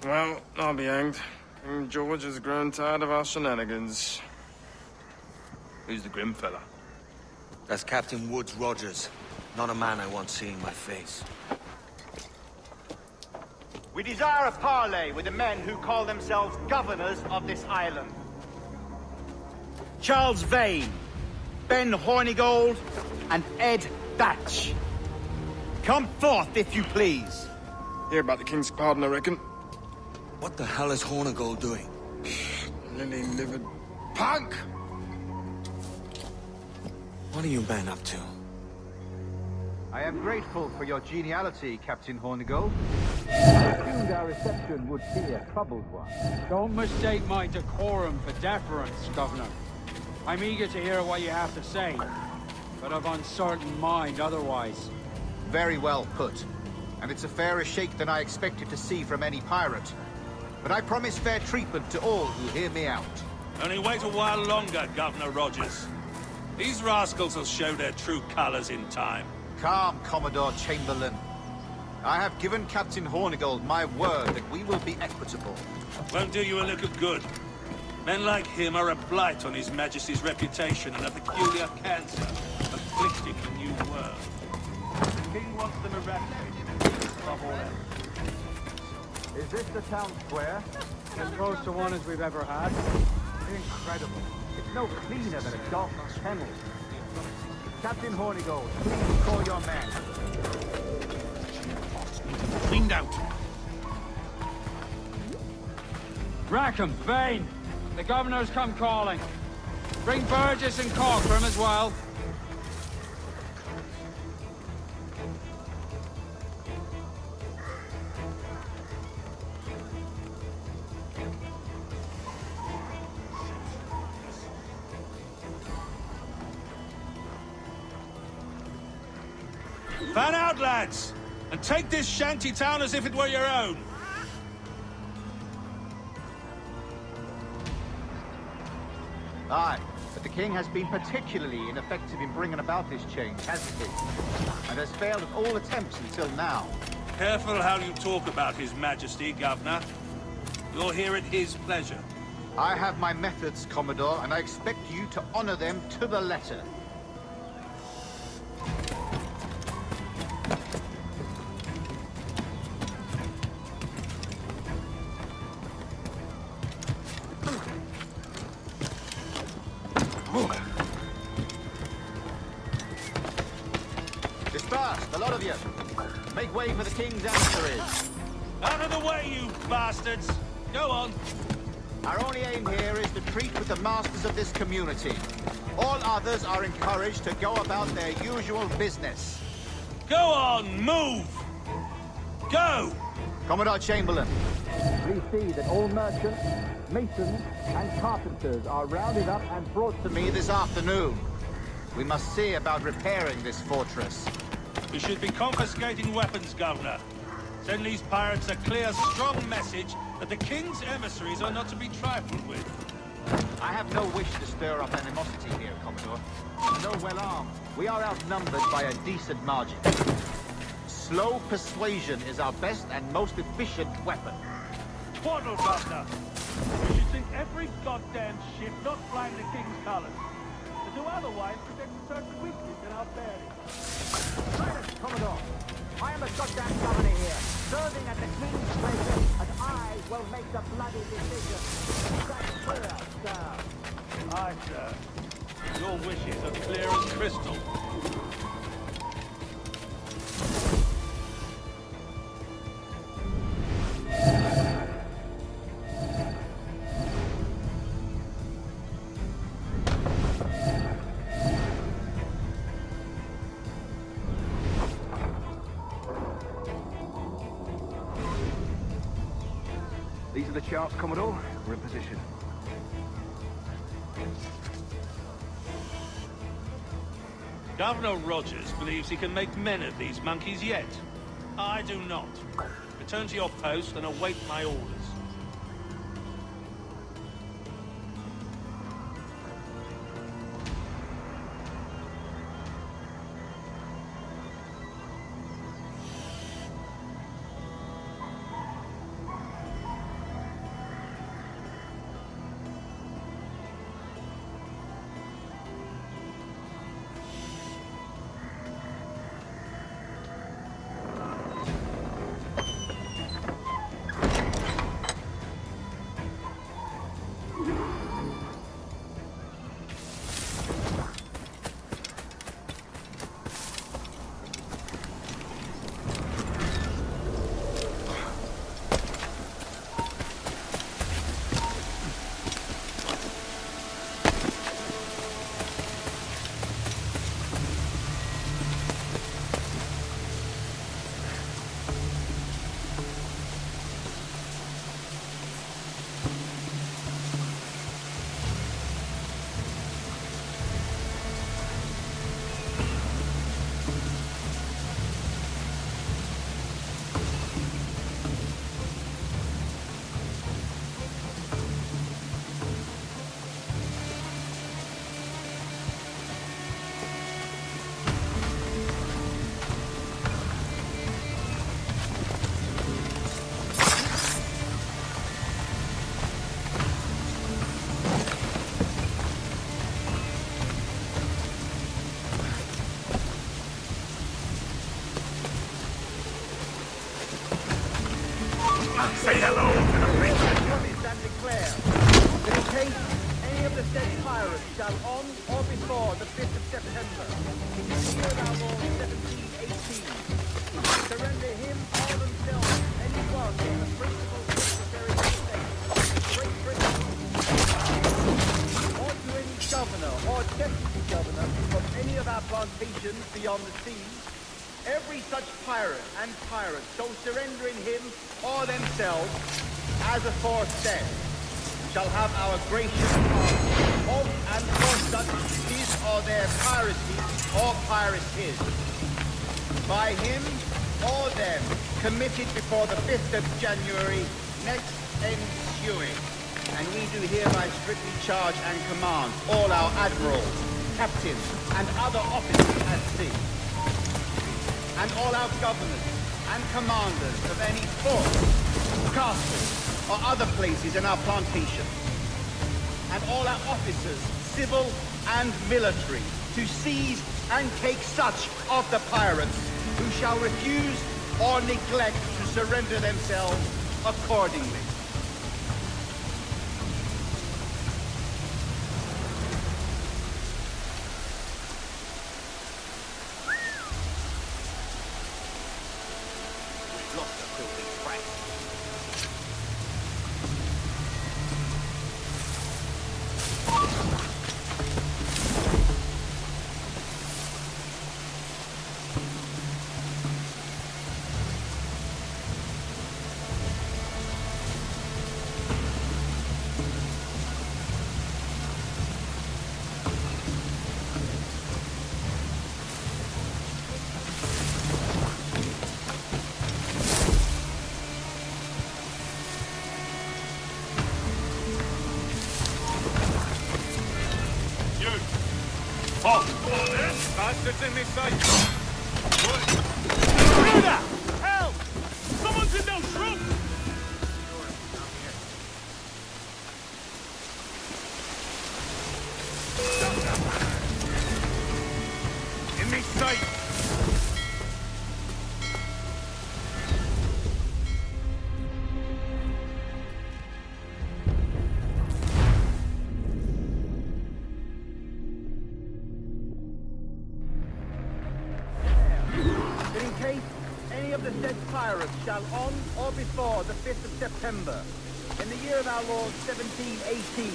Well, I'll be hanged. King George has grown tired of our shenanigans. Who's the grim fella? That's Captain Woods Rogers. Not a man I want seeing my face. We desire a parley with the men who call themselves governors of this island. Charles Vane, Ben Hornigold, and Ed Thatch. Come forth, if you please. Hear about the king's pardon, I reckon. What the hell is Hornigold doing? Lily-livered punk! What are you men up to? I am grateful for your geniality, Captain Hornigold. I assumed our reception would be a troubled one. Don't mistake my decorum for deference, Governor. I'm eager to hear what you have to say, but of uncertain mind otherwise. Very well put. And it's a fairer shake than I expected to see from any pirate. But I promise fair treatment to all who hear me out. Only wait a while longer, Governor Rogers. These rascals will show their true colors in time. Calm, Commodore Chamberlain. I have given Captain Hornigold my word that we will be equitable. Won't do you a lick of good. Men like him are a blight on His Majesty's reputation and a peculiar cancer afflicting the New World. The King wants them eradicated above all else. Is this the town square? As close to one as we've ever had. Incredible. It's no cleaner than a golf kennel. Captain Hornigold, please call your men. Cleaned out. Rackham, Vane! The governor's come calling. Bring Burgess and Cockram as well. Fan out, lads! And take this shanty town as if it were your own! Aye, but the king has been particularly ineffective in bringing about this change, hasn't he? And has failed at all attempts until now. Careful how you talk about His Majesty, Governor. You're here at his pleasure. I have my methods, Commodore, and I expect you to honor them to the letter. Disperse, the lot of you. Make way for the king's emissaries. Out of the way, you bastards! Go on. Our only aim here is to treat with the masters of this community. All others are encouraged to go about their usual business. Go on, move! Go! Commodore Chamberlain. We see that all merchants, masons, and carpenters are rounded up and brought to Me this afternoon. We must see about repairing this fortress. We should be confiscating weapons, Governor. Send these pirates a clear, strong message that the king's emissaries are not to be trifled with. I have no wish to stir up animosity here, Commodore. Though well armed, we are outnumbered by a decent margin. Slow persuasion is our best and most efficient weapon. Twaddle, Governor! We should sink every goddamn ship not flying the king's colors. To do otherwise presents a certain weakness in our bearing. Silence, Commodore! I am the goddamn governor here, serving at the king's pleasure, and I will make the bloody decision. That's clear, sir. Aye, sir. Your wishes are clear as crystal. These are the charts, Commodore. We're in position. Governor Rogers believes he can make men of these monkeys yet. I do not. The Return to your post and await my orders. Say hello to the princess. Promise and declare that in case any of the said pirates shall on or before the 5th of September, in the year of our Lord 1718, surrender him or themselves any one of the principal secretaries of state of Great Britain, or to any governor or deputy governor of any of our plantations beyond the seas, every such pirate and pirate so surrendering him or themselves, as aforesaid, shall have our gracious pardon of and for such his or their piracy or piracies, by him or them committed before the 5th of January next ensuing. And we do hereby strictly charge and command all our admirals, captains, and other officers at sea, and all our governors and commanders of any fort, castle, or other places in our plantation, and all our officers, civil and military, to seize and take such of the pirates who shall refuse or neglect to surrender themselves accordingly. Bastards in this sight! Brother! Help! Someone's in those rooms! In this sight! That in case any of the said pirates shall on or before the 5th of September, in the year of our Lord 1718,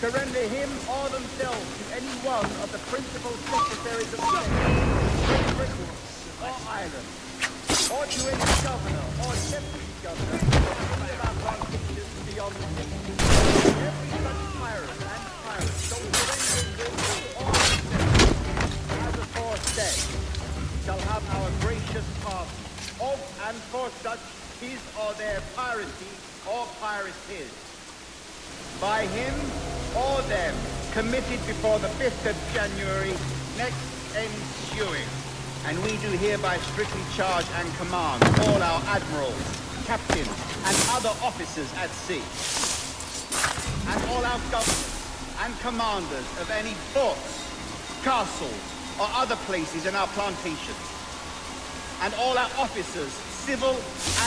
surrender him or themselves to any one of the principal secretaries of state, Great Britain or Ireland, or to any governor or deputy governor of any of our plantations beyond the sea. Every such pirate and pirate so surrendering him or themselves, as aforesaid, shall have our gracious pardon of and for such his or their piracy or piracies, by him or them committed before the 5th of January next ensuing. And we do hereby strictly charge and command all our admirals, captains, and other officers at sea, and all our governors and commanders of any forts, castles, or other places in our plantations, and all our officers, civil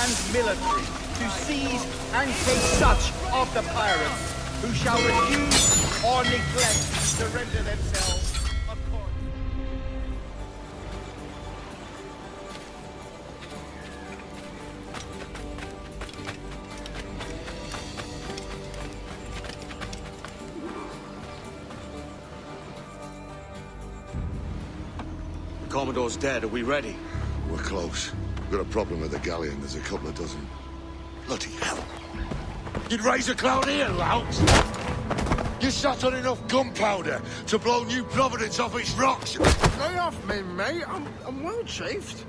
and military, to seize and take such of the pirates who shall refuse or neglect to render themselves according. The Commodore's dead. Are we ready? We're close. We've got a problem with the galleon. There's a couple of dozen. Bloody hell. You'd raise a cloud here, lout! You sat on enough gunpowder to blow New Providence off its rocks! Lay off me, mate. I'm well chafed.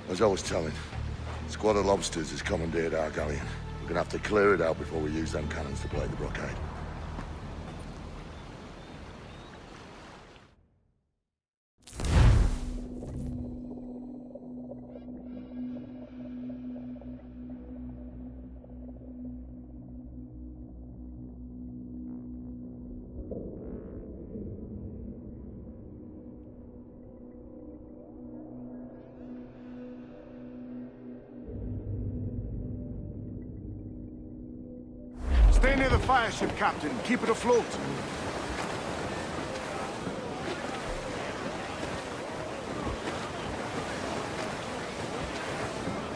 As I was telling, a squad of lobsters has commandeered our galleon. We're gonna have to clear it out before we use them cannons to play the blockade. Stay near the fire ship, Captain. Keep it afloat.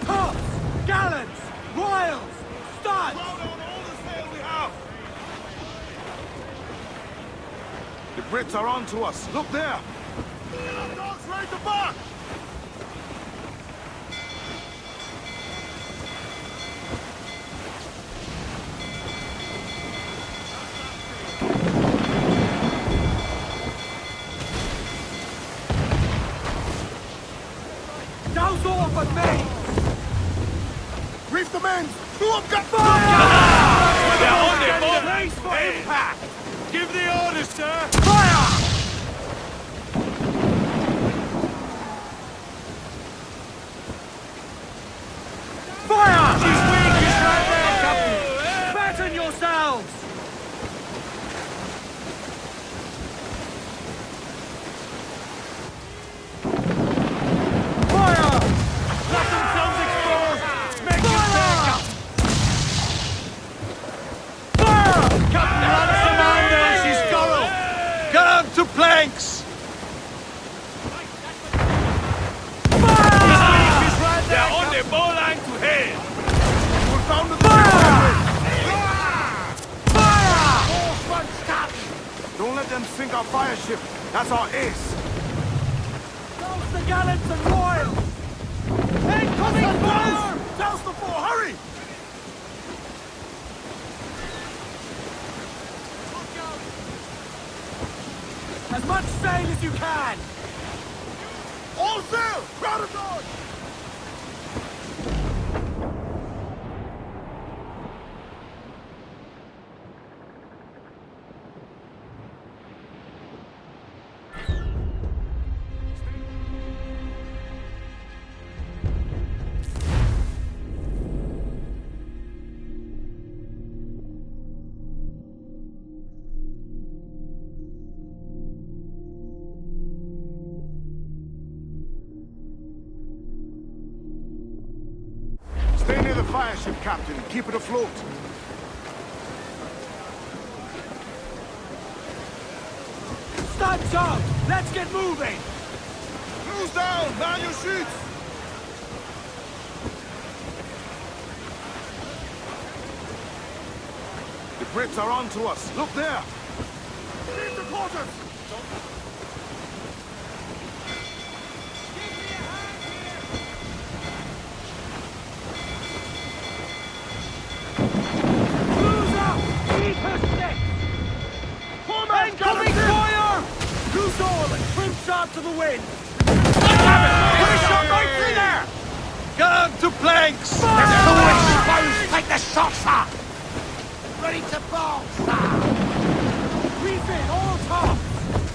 Tops! Gallants! Royals! Studs! Loud on all the sail we have! The Brits are on to us. Look there! Dogs ready to bark! Douse all but me! Reef the men! Who have got Fire! They're on it, Bob! Brace for impact! Give the orders, sir! Fire! Fire! She's weak! She's right there, Captain! Batten yourselves! Fire! Let themselves explode! Make it Fire! fair! Fire! Captain Lanceman, she's Scorrow! Get on to planks! She's right there! They're on the bowline to head! We're found to the Fire! Don't let them sink our fire ship. That's our ace. Douse the gallants and royals! Incoming fire! Douse the fore! Hurry! As much sail as you can! All sail! Crowd of dogs! Stay near the fire ship, Captain. Keep it afloat. Studs up! Let's get moving! Crews down! Man your sheets! The Brits are on to us. Look there! Leave the quarters! Crews up! Keep her stick! Incoming fire! Loose all and trim sharp to the wind! Put a shot right through there! Gun to planks! Take the shot, sir! Ready to ball, sir! Reef in, all tops!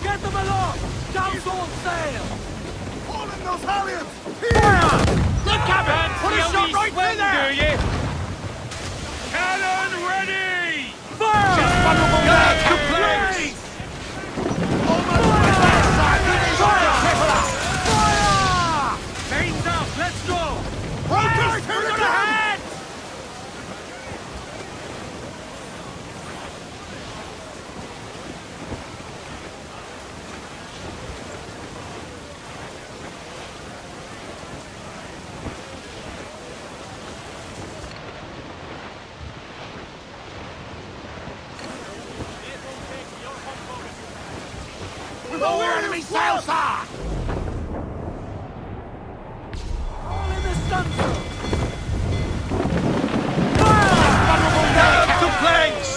Get them along! Down all sail! All in those halyards! Fire! Look, cabin! Put a shot right through there! Do you? Cannon ready! Fire! Gun to planks! Mains up, let's go! Right, here it ahead! Lower enemy sail, sir! All in the stunsail! Gun to planks!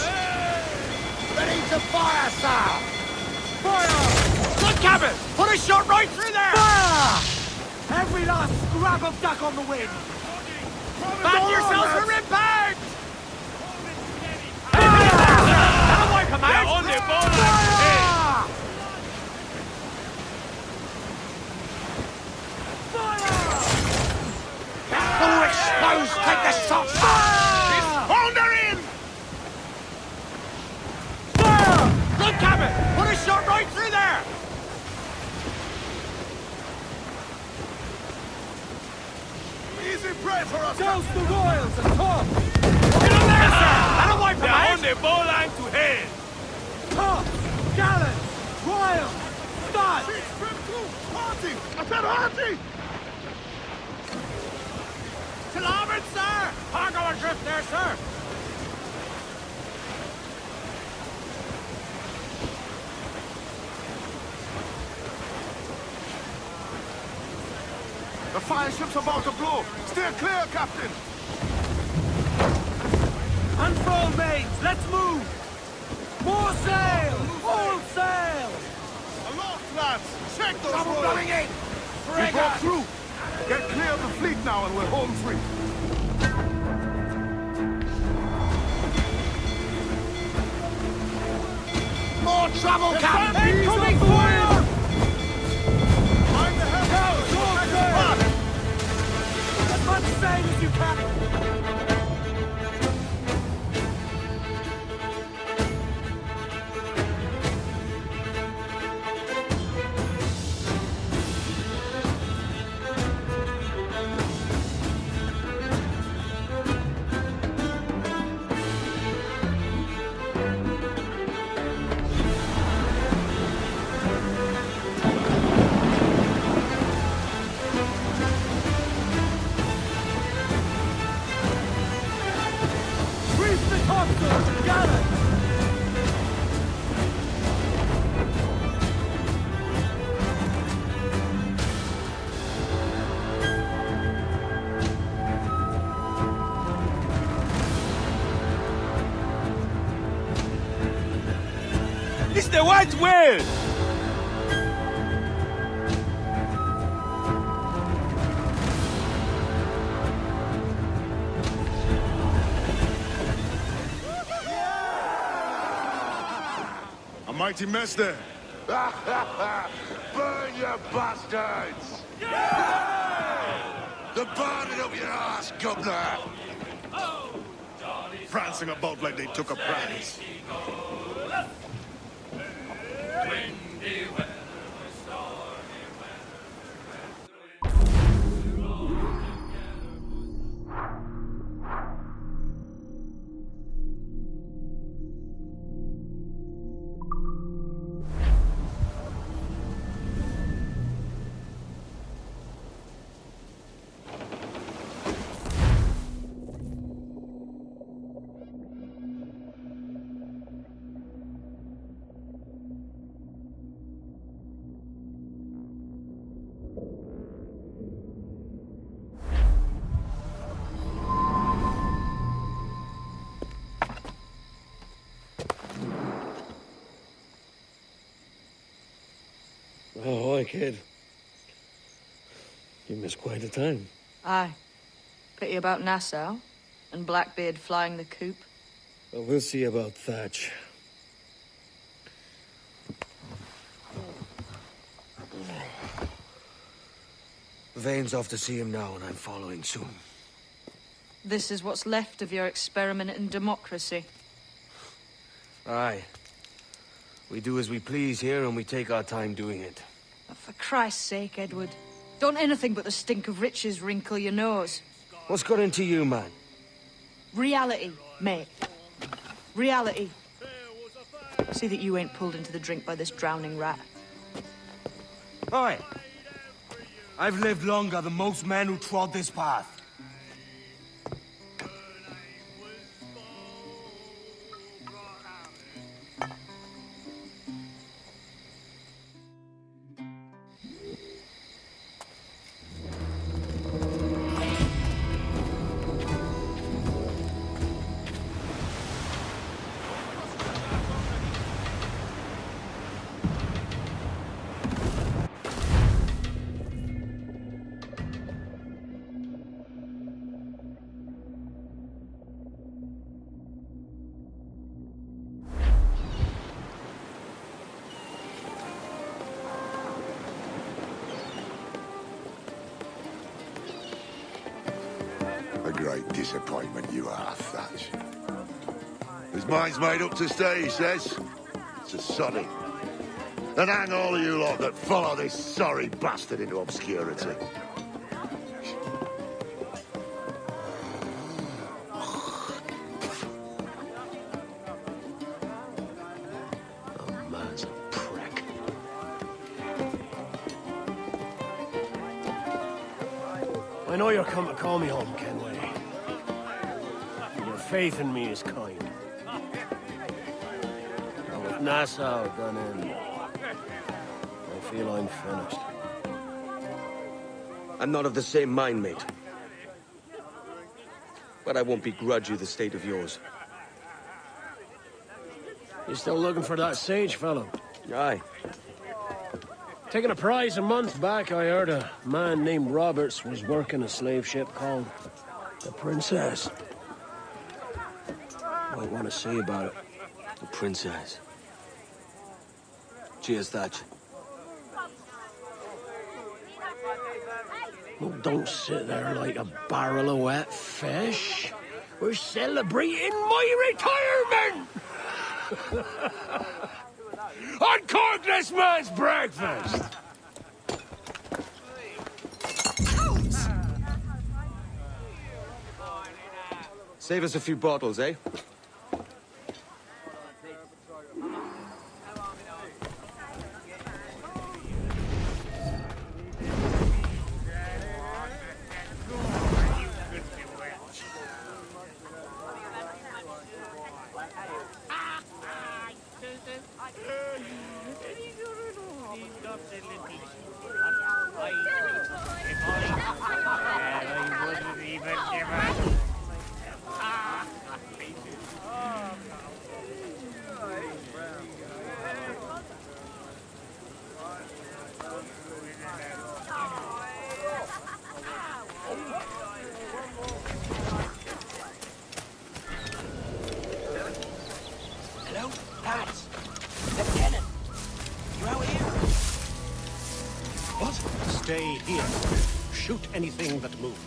Ready to fire, sir! Fire! Good cabin! Put a shot right through there! Fire! Every last scrap of duck on the wind! Back yourselves for impact! That'll wipe 'em They're out! on their ball like Fire! All exposed! Take the shot, sir! Pounder in! Fire! Good cabin! Put a shot right through there! Easy prey for us! Douse the royals and top! Get on there, sir! That'll wipe them They're out! on their ball line to head! Top! Gallants! Royals! Studs! Six, trim to! Hardy! I said Hardy! To larboard, sir! Cargo adrift there, sir! The fire ship's about to blow! Steer clear, Captain! Unfurl mains! Let's move! More sail! All sail! Aloft, lads! Check those Trouble royals! blowing in! We broke through! Get clear of the fleet now and we're home free! More trouble, Captain! Incoming fire! Mind the hell out! As much sail as you can! Reef the topsails and gallants! It's the white whale! A mighty mess there! Burn, you bastards! The burning up your ass, governor! Prancing about like they took a prize. Oh, hi, kid. You missed quite a time. Aye. Pity about Nassau and Blackbeard flying the coop. Well, we'll see about Thatch. Vane's off to see him now, and I'm following soon. This is what's left of your experiment in democracy. Aye. We do as we please here, and we take our time doing it. For Christ's sake, Edward. Don't anything but the stink of riches wrinkle your nose. What's got into you, man? Reality, mate. Reality. See that you ain't pulled into the drink by this drowning rat. Aye. I've lived longer than most men who trod this path. A great disappointment you are, Thatch. His mind's made up to stay, he says. It's a soddy. And hang all of you lot that follow this sorry bastard into obscurity. Oh, man's a prick. I know you're come to call me home, Kenway. Your faith in me is kind. And with Nassau done in, I feel I'm finished. I'm not of the same mind, mate. But I won't begrudge you the state of yours. You still looking for that sage fellow? Aye. Taking a prize a month back, I heard a man named Roberts was working a slave ship called the Princess. Might want to say about it. The Princess. Cheers, Thatch. Oh, don't sit there like a barrel of wet fish. We're celebrating my retirement! Uncork this man's breakfast! Save us a few bottles, eh? Hello? Pat! Lieutenant! You out here? What? Stay here. Shoot anything that moves.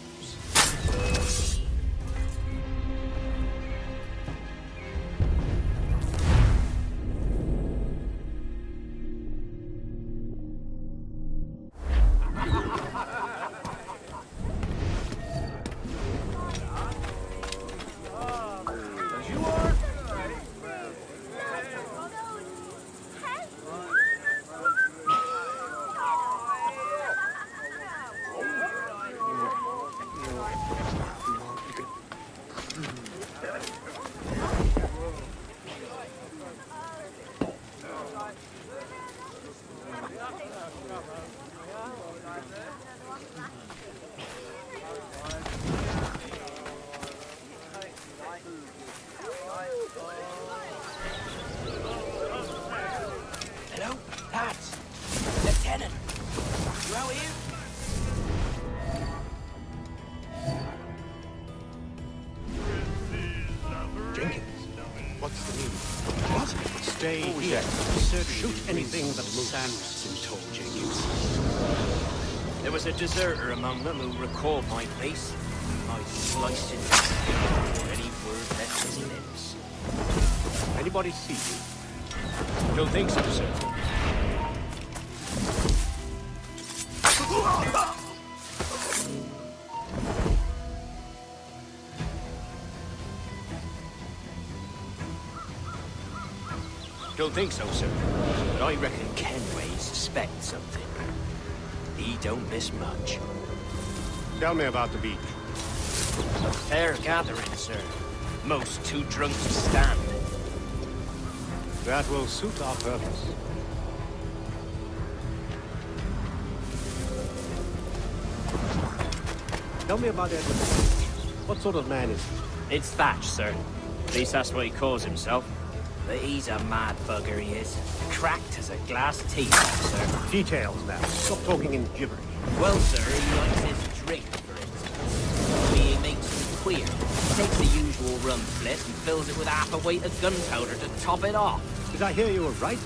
Hello? Pat! Lieutenant! You out here? Jenkins. What's the meaning? What? Stay here. Sir, shoot anything that moves. Sanderson told Jenkins. There was a deserter among them who recalled my face. I sliced it before any word left his lips. Anybody see you? Don't think so, sir. Don't think so, sir. But I reckon Kenway suspects something. He don't miss much. Tell me about the beach. A fair gathering, sir. Most too drunk to stand. That will suit our purpose. Tell me about Edward. What sort of man is he? It's Thatch, sir. At least that's what he calls himself. But he's a mad bugger, he is. Cracked as a glass teapot, sir. Details now. Stop talking in gibberish. Well, sir, he likes his drink, for instance. Only he makes it queer. Takes the usual rum split and fills it with half a weight of gunpowder to top it off. Did I hear you were right?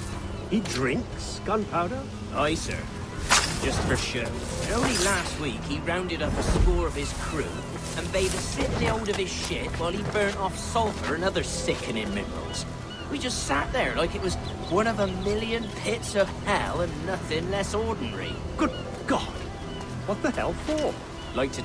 He drinks gunpowder? Aye, sir. Just for show. But only last week he rounded up a score of his crew and bade us sit in the hold of his shit while he burnt off sulphur and other sickening minerals. We just sat there like it was one of a million pits of hell and nothing less ordinary. Good God! What the hell for? Like to...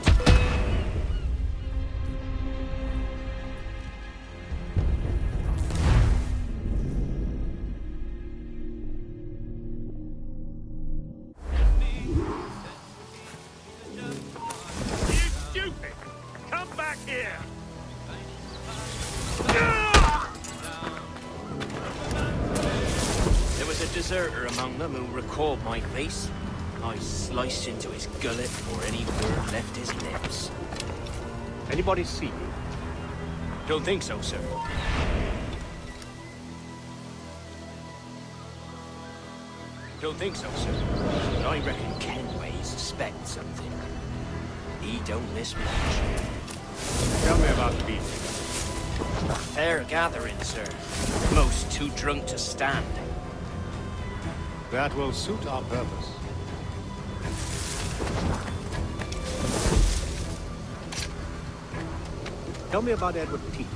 Deserter among them who recalled my face. I sliced into his gullet before any word left his lips. Anybody see you? Don't think so, sir. Don't think so, sir. But I reckon Kenway suspects something. He don't miss much. Tell me about the beach. A fair gathering, sir. Most too drunk to stand. That will suit our purpose. Tell me about Edward Teach.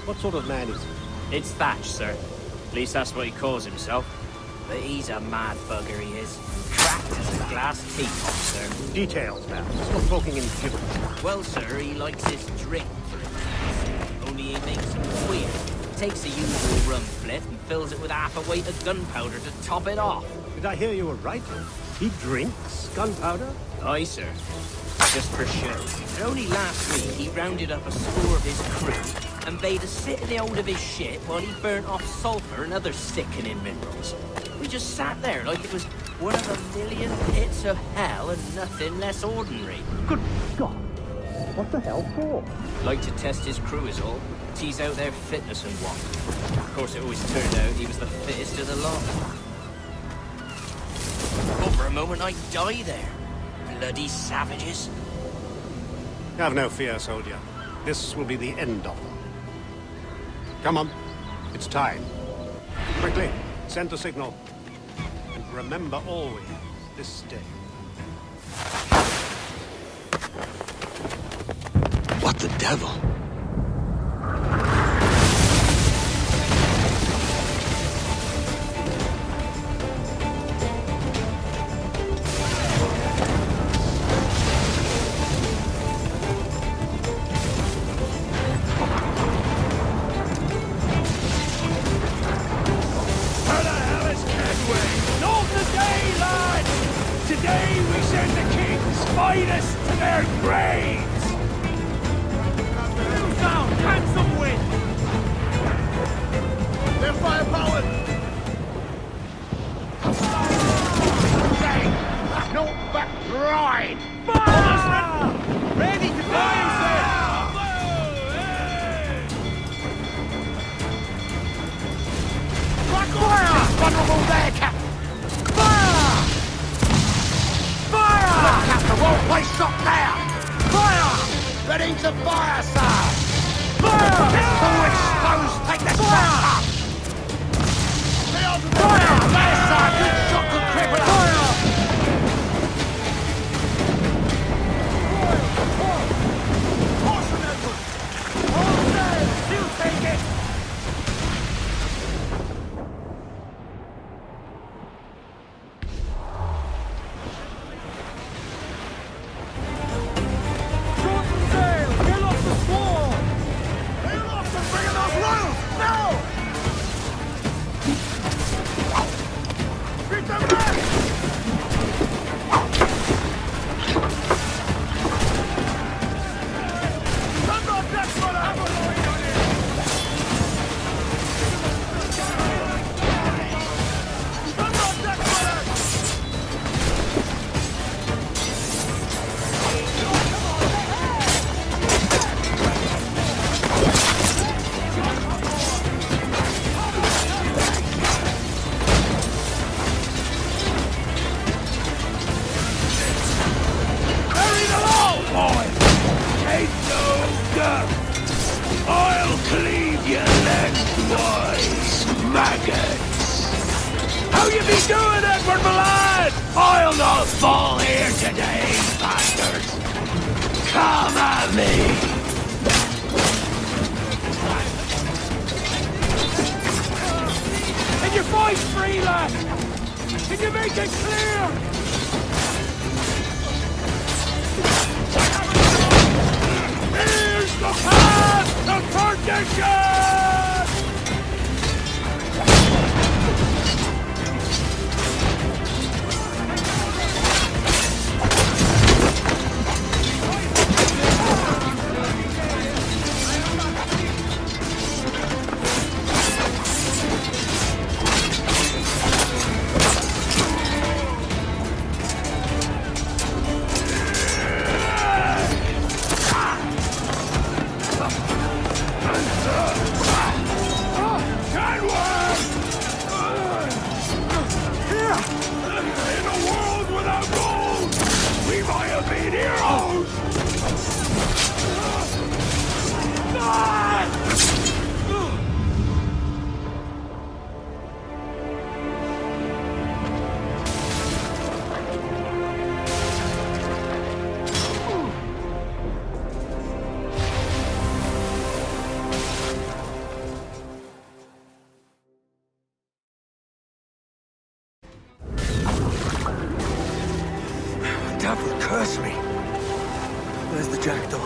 What sort of man is he? It's Thatch, sir. At least that's what he calls himself. But he's a mad bugger, he is. Cracked as a glass teapot, sir. Details now. Stop talking in gibberish. Well, sir, he likes his drink, for instance. Only he makes him queer. Takes the usual rum split and fills it with half a weight of gunpowder to top it off. Did I hear you were right? He drinks gunpowder? Aye, sir. Just for show. But only last week he rounded up a score of his crew and bade us sit in the hold of his shit while he burnt off sulphur and other sickening minerals. We just sat there like it was one of a million pits of hell and nothing less ordinary. Good God! What the hell for? Like to test his crew is all. Tease out their fitness and what. Of course, it always turned out he was the fittest of the lot. Thought for a moment I'd die there. Bloody savages. Have no fear, soldier. This will be the end of them. Come on. It's time. Quickly, send the signal. And remember always this day. What the devil? Ready to fire, sir! Fire! Forward, take the shot! Fire! There's our good shot to cripple us! Caution, Edward! Hold sail! You take it! I'll cleave you lengthwise, maggots! How you be doing, Edward, my lad? I'll not fall here today, bastards! Come at me! Can you fight free, lad? Can you make it clear? Here's the path to perdition! Devil curse me. Where's the jackdaw?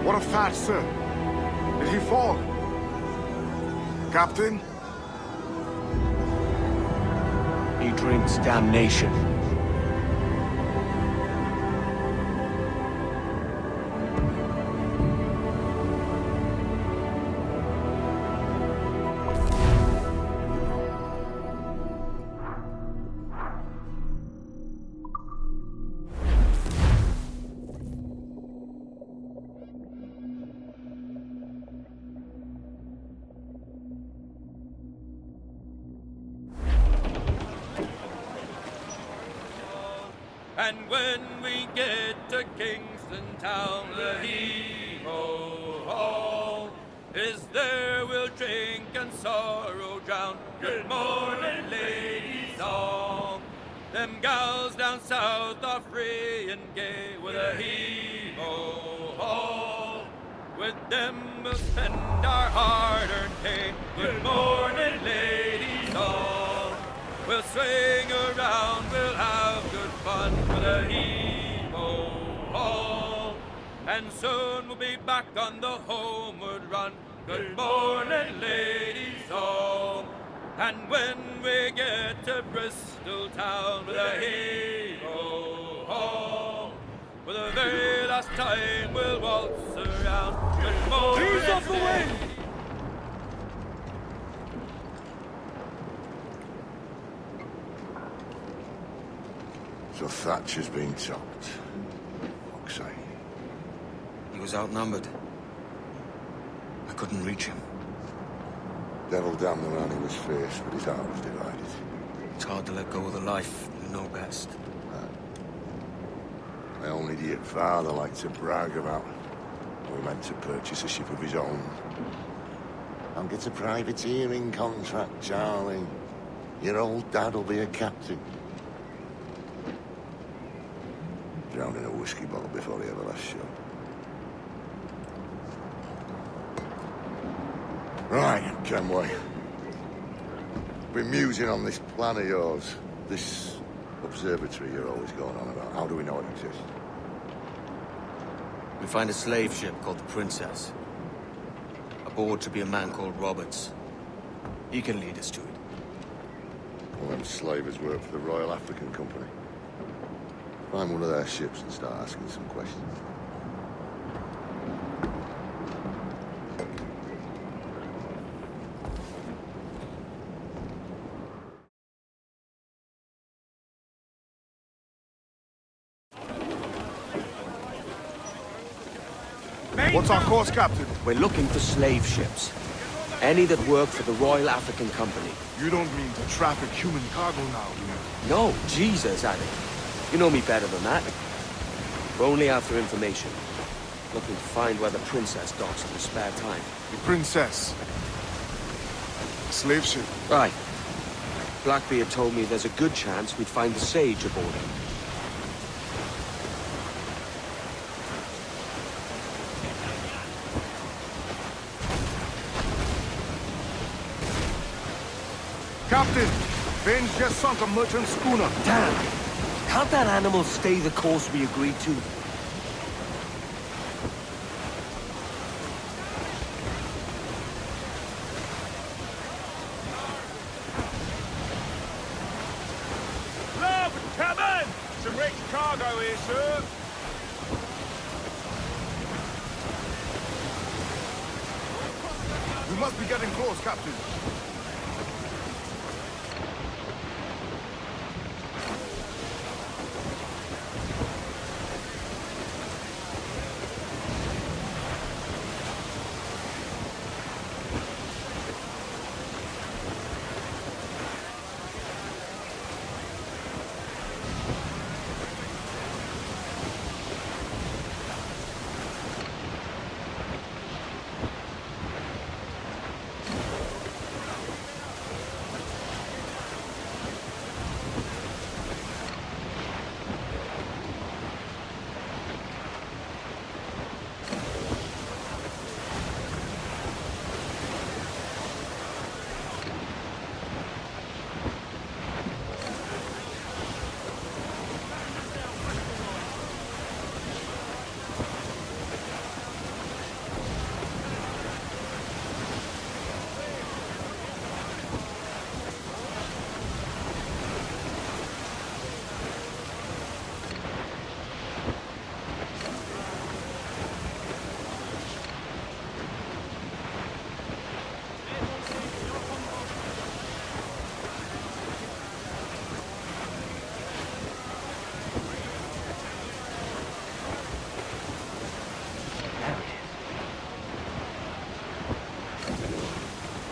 What of that, sir? Did he fall? Captain? He drinks damnation. And when we get to Kingston town, the heave-ho-ho is there we'll drink and sorrow drown. Good morning, ladies all. Them gals down south are free and gay with a heave-ho-ho. With them we'll spend our hard-earned pay. Good morning, ladies all. We'll We'll swing around, we'll have good fun with a heave-ho-ho. And soon we'll be back on the homeward run. Good morning, ladies all. And when we get to Bristol town with a heave-ho-ho, for the very last time we'll waltz around. Good morning, Ease off the wind! So Thatcher's been topped. Fuck's sake. He was outnumbered. I couldn't reach him. Devil damn the man, he was fierce, but his heart was divided. It's hard to let go of the life you know best. My own idiot father liked to brag about how he meant to purchase a ship of his own. I'll get a privateering contract, Charlie. Your old dad'll be a captain. Drowned in a whiskey bottle before he ever left shore. Right, Kenway. Been musing on this plan of yours. This observatory you're always going on about. How do we know it exists? We find a slave ship called the Princess. Aboard should be a man called Roberts. He can lead us to it. Well, them slavers work for the Royal African Company. Find one of their ships and start asking some questions. What's our course, Captain? We're looking for slave ships. Any that work for the Royal African Company. You don't mean to traffic human cargo now, do you? No, Jesus, Annie. You know me better than that. We're only after information. Looking to find where the Princess docks in her spare time. The Princess. Slave ship. Right. Blackbeard told me there's a good chance we'd find the Sage aboard it. Captain, Ben's just sunk a merchant schooner. Damn! Can't that animal stay the course we agreed to? Love, cabin! Some rich cargo here, sir. We must be getting close, Captain.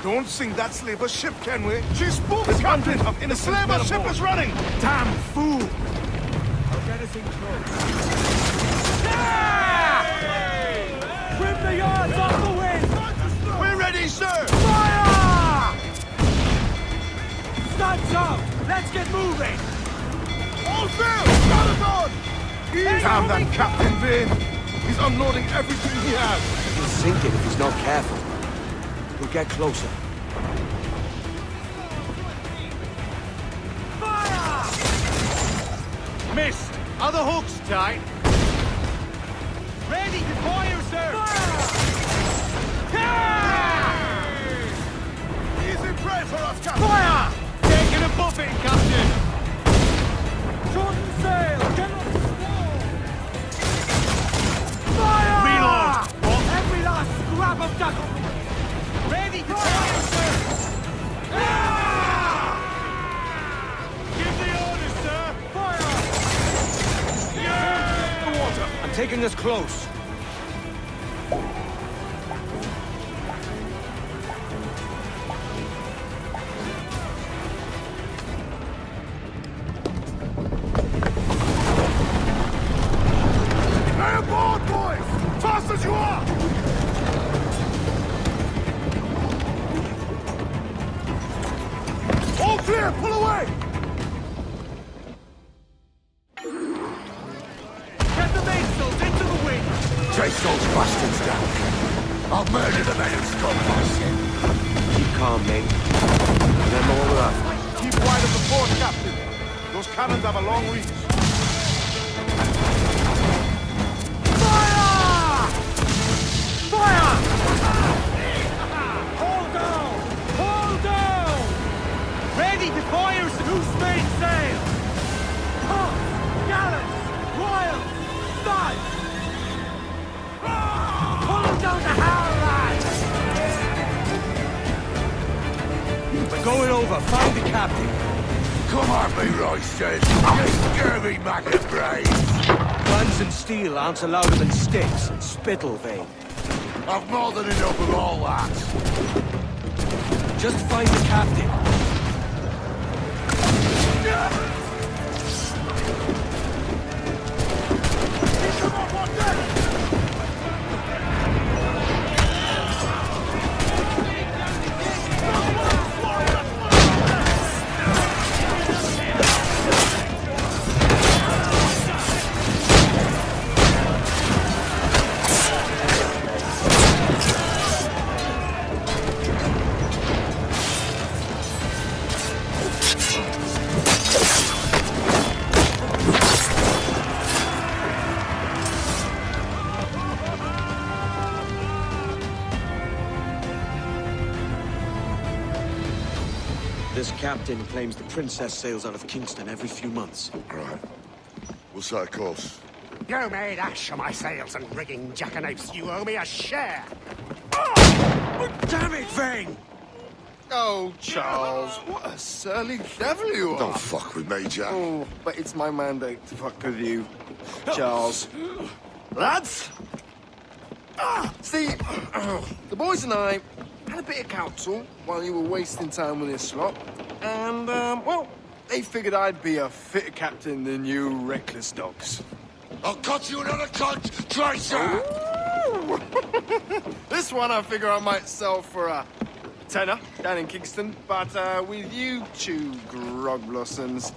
Don't sink that slaver ship, can we? She spooks, Captain! The slaver ship is running! Damn fool! I'll get us in close. Yeah! Trim the yards off the wind! We're ready, sir! Fire! Stunts out! Let's get moving! All sail! Got us on! Damn that Captain Vane! He's unloading everything he has! He'll sink it if he's not careful. We'll get closer. Missed. Are the hooks tight? Ready to fire, sir! Easy prey for us, Captain! Fire! Taking a buffet, Captain! Shorten sail! General squall! Fire! Reload! Every last scrap of duckle! Ready to fire, sir! Give the orders, sir! Fire! The water! I'm taking us close. Lay aboard, boys! Fast as you are! All clear! Pull away! Get the mainsails into the wind! Chase those bastards down. I'll murder the men who stole my ship. Keep calm, mate. Remember what we're after. Keep wide of the fort, Captain. Those cannons have a long reach. Fire! Fire! Hold down! Hold down! Ready to fire, loose mainsail! Pumps! Gallants! Royals! Studs! Pull them down the howl, lads! We're going over. Find the captain. Come on, me roisters. You scurvy maggot brains. Guns and steel aren't louder than sticks and spittle vein. I've more than enough of all that. Just find the captain. This captain claims the princess sails out of Kingston every few months. Right. We'll set a course. You made ash of my sails and rigging, jackanapes. You owe me a share. Damn it, Vane! Oh, Charles, what a surly devil you are. Don't fuck with me, Jack. Oh, but it's my mandate to fuck with you, Charles. Lads! See, the boys and I had a bit of counsel while you were wasting time with this slot. And, well, they figured I'd be a fitter captain than you reckless dogs. I'll cut you another cunt, Tracer! This one I figure I might sell for a tenner down in Kingston, but with you two grog blossoms,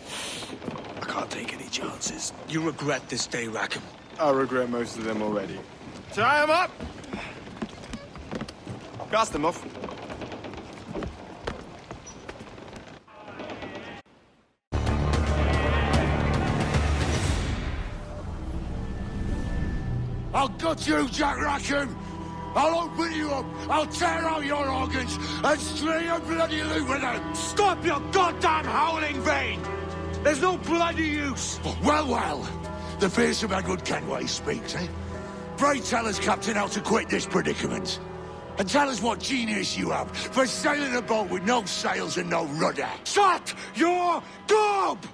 I can't take any chances. You regret this day, Rackham. I regret most of them already. Tie them up! Cast them off. I'll gut you, Jack Rackham! I'll open you up, I'll tear out your organs, and string your bloody loot with them! Stop your goddamn howling, Vane! There's no bloody use! Well, the fearsome Edward Kenway speaks, eh? Pray tell us, Captain, how to quit this predicament. And tell us what genius you have for sailing a boat with no sails and no rudder. Shut your gob!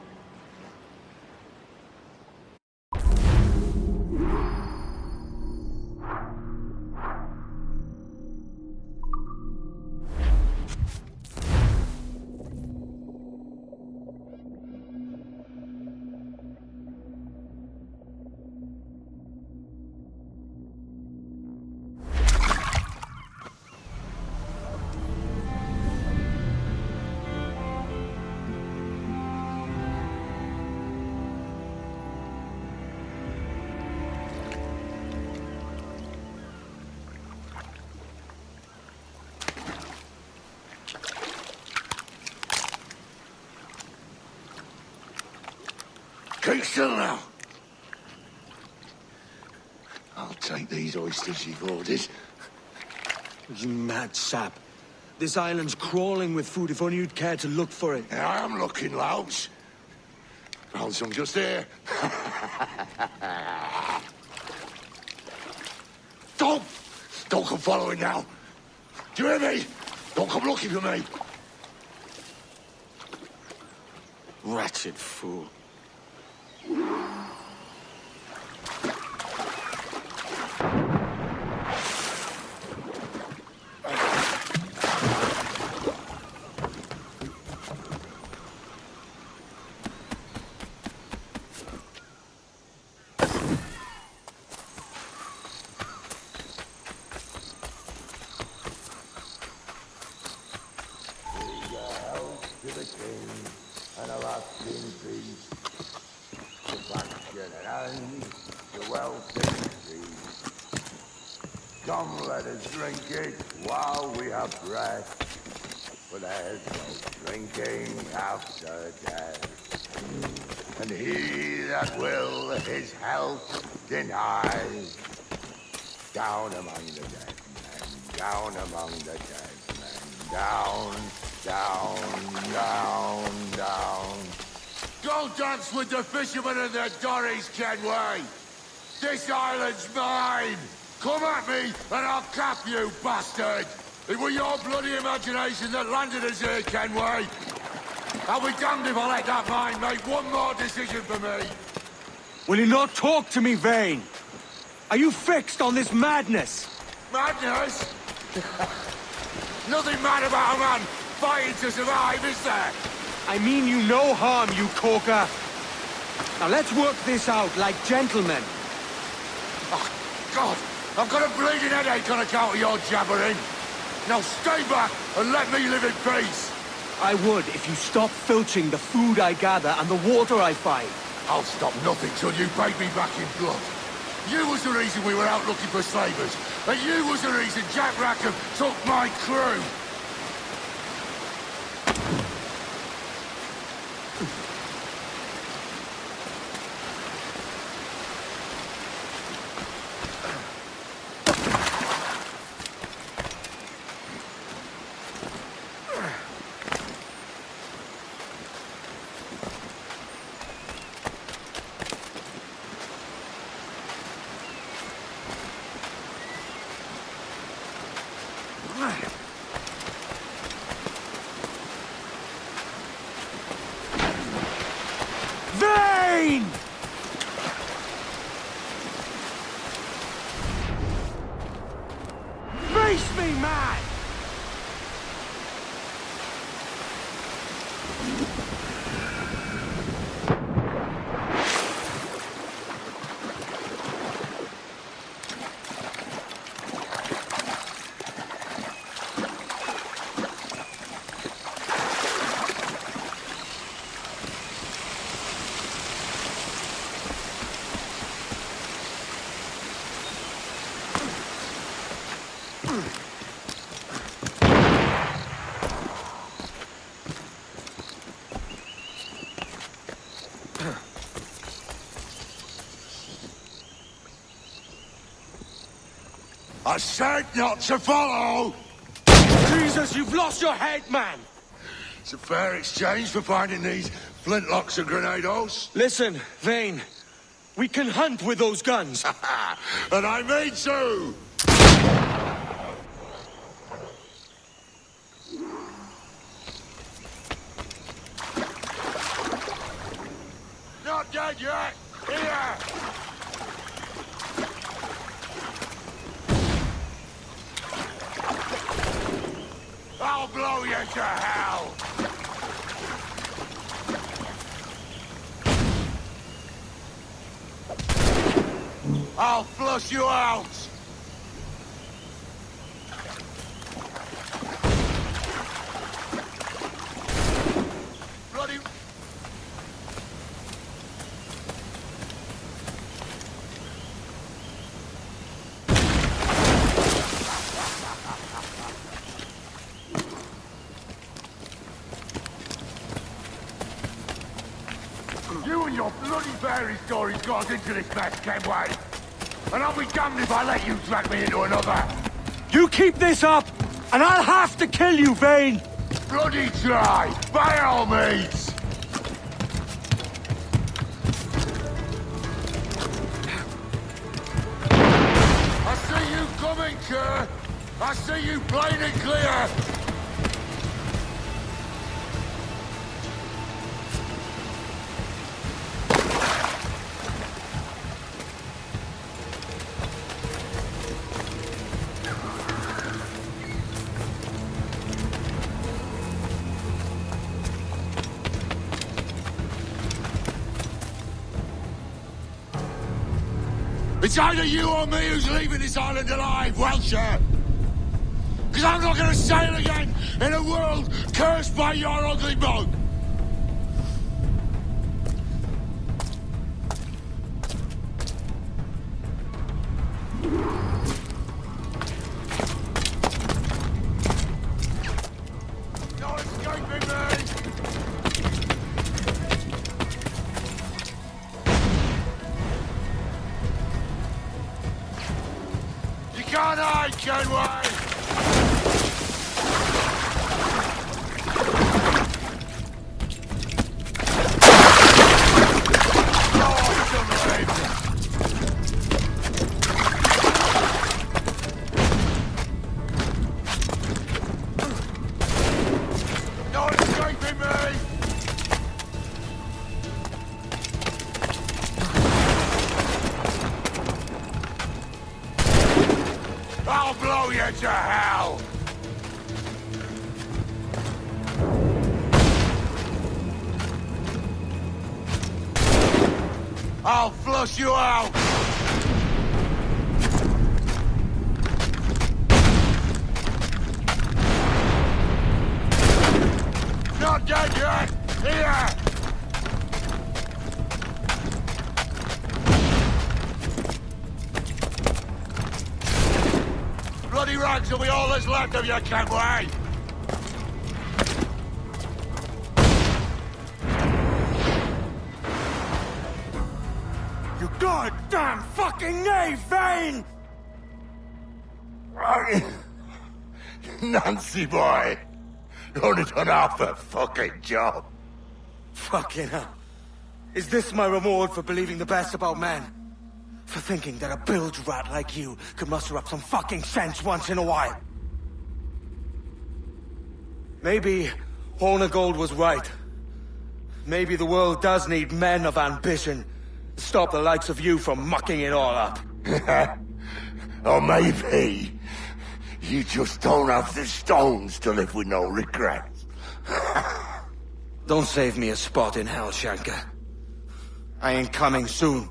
Keep still now. I'll take these oysters you've ordered. You mad sap. This island's crawling with food if only you'd care to look for it. Yeah, I am looking, Louts. Found some just here. Don't come following now. Do you hear me? Don't come looking for me. Wretched fool. Come, let us drink it while we have breath. For there's no drinking after death. And he that will his health deny. Down among the dead men, down among the dead men. Down, down, down, down. Go dance with the fishermen and their dories, Kenway. This island's mine. Come at me, and I'll cap you, bastard! It was your bloody imagination that landed us here, Kenway. I'll be damned if I let that mind make one more decision for me. Will you not talk to me, Vane? Are you fixed on this madness? Madness? Nothing mad about a man fighting to survive, is there? I mean you no harm, you corker. Now let's work this out like gentlemen. Oh, God! I've got a bleeding headache on account of your jabbering. Now stay back and let me live in peace. I would if you stop filching the food I gather and the water I find. I'll stop nothing till you pay me back in blood. You was the reason we were out looking for slavers. And you was the reason Jack Rackham took my crew. Vane! Face me, man! I said not to follow! Jesus, you've lost your head, man! It's a fair exchange for finding these flintlocks and grenados. Listen, Vane. We can hunt with those guns. And I mean to! Not dead yet! Here! I'll blow you to hell! I'll flush you out! Bloody... You and your bloody fairy stories got us into this mess, Kenway. And I'll be damned if I let you drag me into another. You keep this up, and I'll have to kill you, Vane! Bloody try, by all means! I see you coming, Kerr! I see you plain and clear! It's either you or me who's leaving this island alive, Welcher! Because I'm not going to sail again in a world cursed by your ugly mug! No escaping me! Can't hide, Kenway! No escaping me! I'll blow you to hell! I'll flush you out! Not dead yet! Here! Bloody rags will be all that's left of you, Kenway! You goddamn fucking knave, Vane! Nancy boy! Only done half a fucking job. Fucking hell. Is this my reward for believing the best about men? For thinking that a bilge rat like you could muster up some fucking sense once in a while? Maybe Hornigold was right. Maybe the world does need men of ambition to stop the likes of you from mucking it all up. Or maybe you just don't have the stones to live with no regrets. Don't save me a spot in hell, Shanker. I ain't coming soon.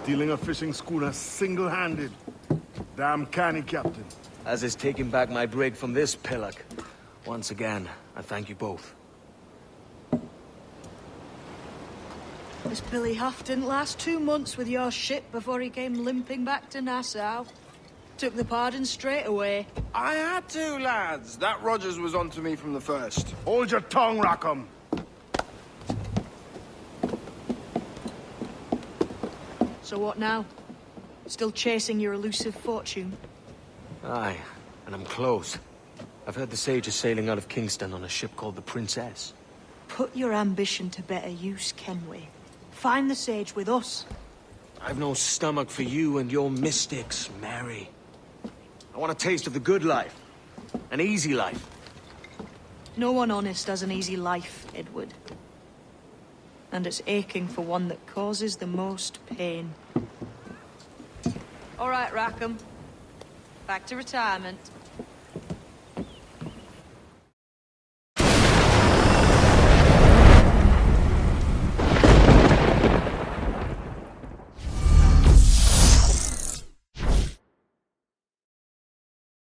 Stealing a fishing schooner single-handed. Damn canny, Captain. As is taking back my brig from this pillock. Once again, I thank you both. This Billy Huff didn't last 2 months with your ship before he came limping back to Nassau. Took the pardon straight away. I had to, lads. That Rogers was onto me from the first. Hold your tongue, Rackham. So what now? Still chasing your elusive fortune? Aye, and I'm close. I've heard the Sage is sailing out of Kingston on a ship called the Princess. Put your ambition to better use, Kenway. Find the Sage with us. I've no stomach for you and your mystics, Mary. I want a taste of the good life. An easy life. No one honest has an easy life, Edward. And it's aching for one that causes the most pain. All right, Rackham. Back to retirement.